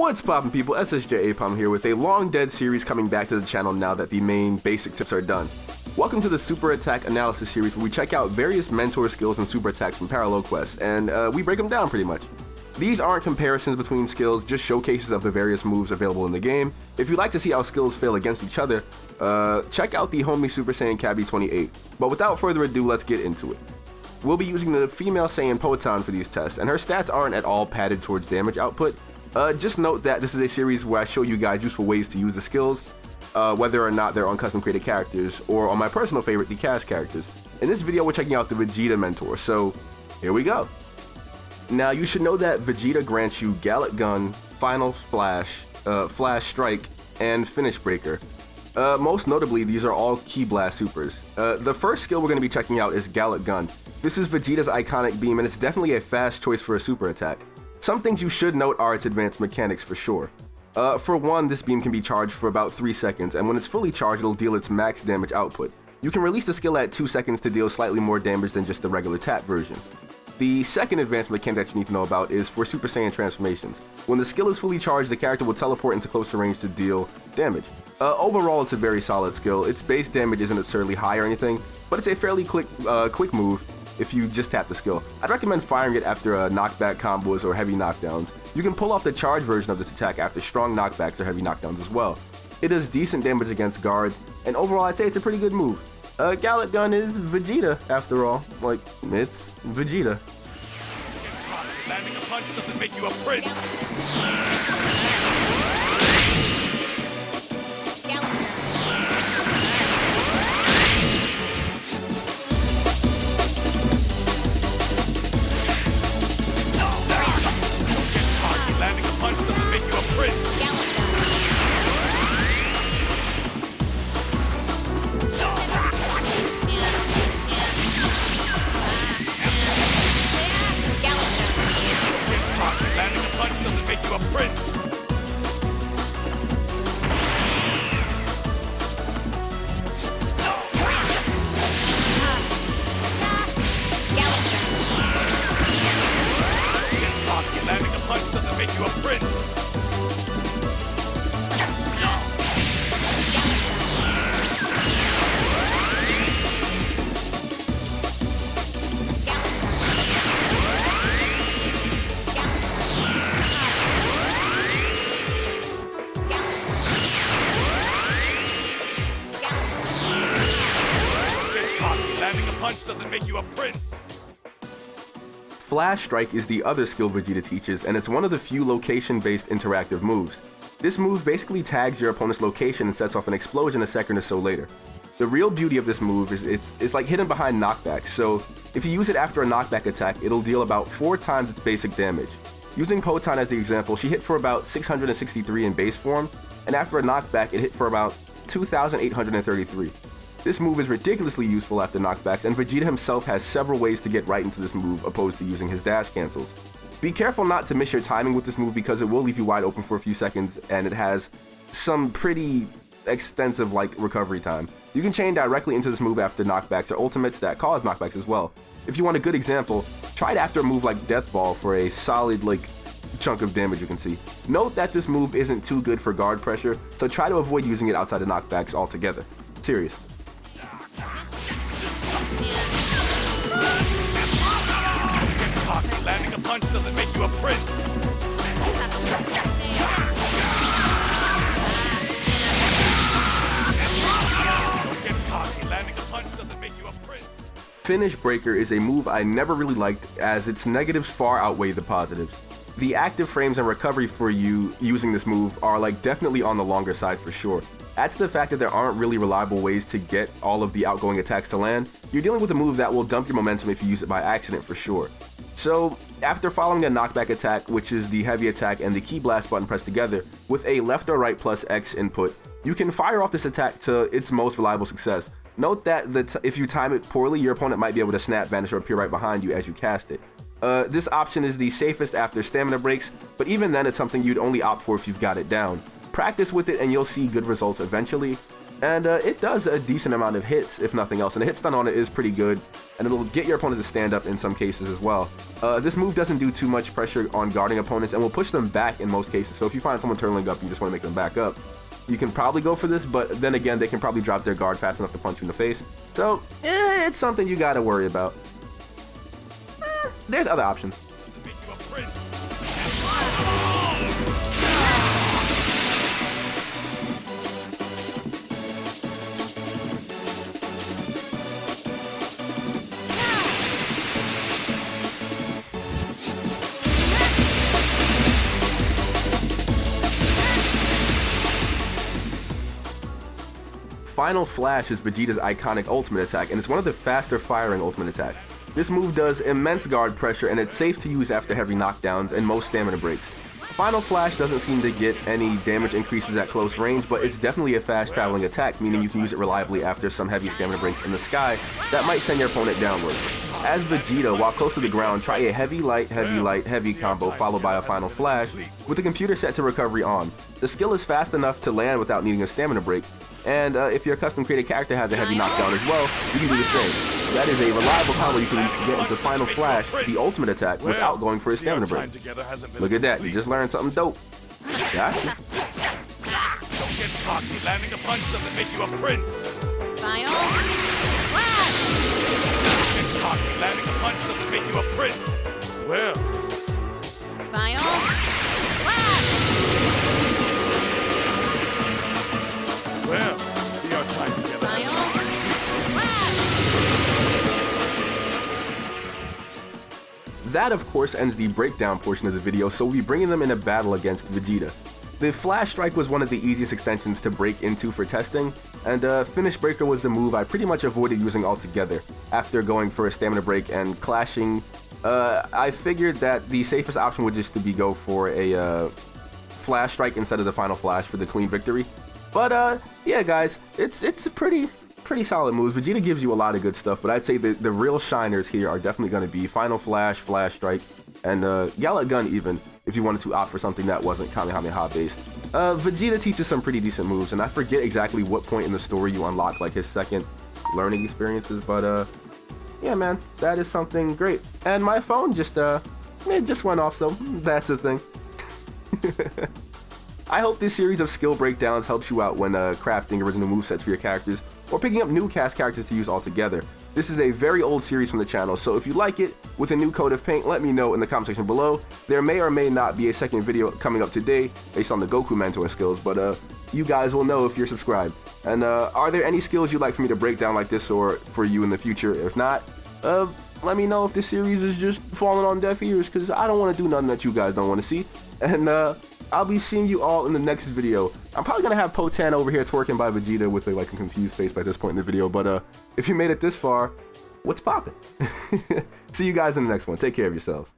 What's poppin' people, SSJAipom here with a long dead series coming back to the channel now that the main basic tips are done. Welcome to the Super Attack Analysis series where we check out various mentor skills and super attacks from parallel quests, and we break them down pretty much. These aren't comparisons between skills, just showcases of the various moves available in the game. If you'd like to see how skills fail against each other, check out the homie Super Saiyan Cabby 28. But without further ado, let's get into it. We'll be using the female Saiyan Poton for these tests, and her stats aren't at all padded towards damage output. Just note that this is a series where I show you guys useful ways to use the skills, whether or not they're on custom created characters, or on my personal favorite, the cast characters. In this video, we're checking out the Vegeta mentor, so here we go. Now, you should know that Vegeta grants you Galick Gun, Final Flash, Flash Strike, and Finish Breaker. Most notably, these are all Ki Blast supers. The first skill we're going to be checking out is Galick Gun. This is Vegeta's iconic beam, and it's definitely a fast choice for a super attack. Some things you should note are its advanced mechanics for sure. For one, this beam can be charged for about 3 seconds, and when it's fully charged, it'll deal its max damage output. You can release the skill at 2 seconds to deal slightly more damage than just the regular tap version. The second advanced mechanic that you need to know about is for Super Saiyan transformations. When the skill is fully charged, the character will teleport into closer range to deal damage. Overall, it's a very solid skill. Its base damage isn't absurdly high or anything, but it's a fairly quick move if you just tap the skill. I'd recommend firing it after knockback combos or heavy knockdowns. You can pull off the charge version of this attack after strong knockbacks or heavy knockdowns as well. It does decent damage against guards, and overall I'd say it's a pretty good move. Galick Gun is Vegeta after all. Like, it's Vegeta. Landing a punch doesn't make you a prince. Landing a punch doesn't make you a prince. Landing a punch doesn't make you a prince. Landing a punch doesn't make you a prince. Landing a punch doesn't make you a prince. Flash Strike is the other skill Vegeta teaches, and it's one of the few location-based interactive moves. This move basically tags your opponent's location and sets off an explosion a second or so later. The real beauty of this move is it's like hidden behind knockbacks, so if you use it after a knockback attack, it'll deal about 4 times its basic damage. Using Poton as the example, she hit for about 663 in base form, and after a knockback, it hit for about 2,833. This move is ridiculously useful after knockbacks, and Vegeta himself has several ways to get right into this move opposed to using his dash cancels. Be careful not to miss your timing with this move because it will leave you wide open for a few seconds, and it has some pretty extensive recovery time. You can chain directly into this move after knockbacks or ultimates that cause knockbacks as well. If you want a good example, try it after a move like Death Ball for a solid chunk of damage you can see. Note that this move isn't too good for guard pressure, so try to avoid using it outside of knockbacks altogether. Serious. Landing a punch doesn't make you a prince. Don't get cocky. Landing a punch doesn't make you a prince. Finish Breaker is a move I never really liked, as its negatives far outweigh the positives. The active frames and recovery for you using this move are definitely on the longer side for sure. Add to the fact that there aren't really reliable ways to get all of the outgoing attacks to land, you're dealing with a move that will dump your momentum if you use it by accident for sure. So, after following a knockback attack, which is the heavy attack and the Ki Blast button pressed together, with a left or right plus X input, you can fire off this attack to its most reliable success. Note that if you time it poorly, your opponent might be able to snap, vanish, or appear right behind you as you cast it. This option is the safest after stamina breaks, but even then it's something you'd only opt for if you've got it down. Practice with it and you'll see good results eventually. And it does a decent amount of hits, if nothing else, and the hit stun on it is pretty good, and it'll get your opponent to stand up in some cases as well. This move doesn't do too much pressure on guarding opponents and will push them back in most cases, so if you find someone turtling up, you just want to make them back up. You can probably go for this, but then again, they can probably drop their guard fast enough to punch you in the face. So, it's something you gotta worry about. There's other options. Make you a prince. Final Flash is Vegeta's iconic ultimate attack, and it's one of the faster firing ultimate attacks. This move does immense guard pressure, and it's safe to use after heavy knockdowns and most stamina breaks. Final Flash doesn't seem to get any damage increases at close range, but it's definitely a fast traveling attack, meaning you can use it reliably after some heavy stamina breaks in the sky that might send your opponent downward. As Vegeta, while close to the ground, try a heavy light, heavy combo followed by a Final Flash with the computer set to recovery on. The skill is fast enough to land without needing a stamina break, and if your custom created character has a heavy knockdown as well, you can do the same. That is a reliable combo you can use to get into Final Flash, the ultimate attack, without going for a stamina break. Look at that, you just learned something dope. Gotcha. Don't get cocky. Landing a punch doesn't make you a prince. Final Flash! Don't get cocky. Landing a punch doesn't make you a prince. Well, Final Flash! well, see our time together. Final Flash! That, of course, ends the breakdown portion of the video, so we'll be bringing them in a battle against Vegeta. The Flash Strike was one of the easiest extensions to break into for testing, and Finish Breaker was the move I pretty much avoided using altogether. After going for a stamina break and clashing, I figured that the safest option would just be go for a Flash Strike instead of the Final Flash for the clean victory. But yeah guys, it's a pretty solid moves. Vegeta gives you a lot of good stuff, but I'd say the real shiners here are definitely going to be Final Flash, Flash Strike, and Galick Gun even, if you wanted to opt for something that wasn't Kamehameha based. Vegeta teaches some pretty decent moves, and I forget exactly what point in the story you unlock like his second learning experiences, but yeah man, that is something great. And my phone just it just went off, so that's a thing. I hope this series of skill breakdowns helps you out when crafting original movesets for your characters, or picking up new cast characters to use altogether. This is a very old series from the channel, so if you like it with a new coat of paint, let me know in the comment section below. There may or may not be a second video coming up today based on the Goku mentor skills, but you guys will know if you're subscribed. And are there any skills you'd like for me to break down like this or for you in the future? If not, let me know if this series is just falling on deaf ears, because I don't want to do nothing that you guys don't want to see. And I'll be seeing you all in the next video. I'm probably gonna have Potan over here twerking by Vegeta with a confused face by this point in the video, but if you made it this far, what's poppin'? See you guys in the next one. Take care of yourselves.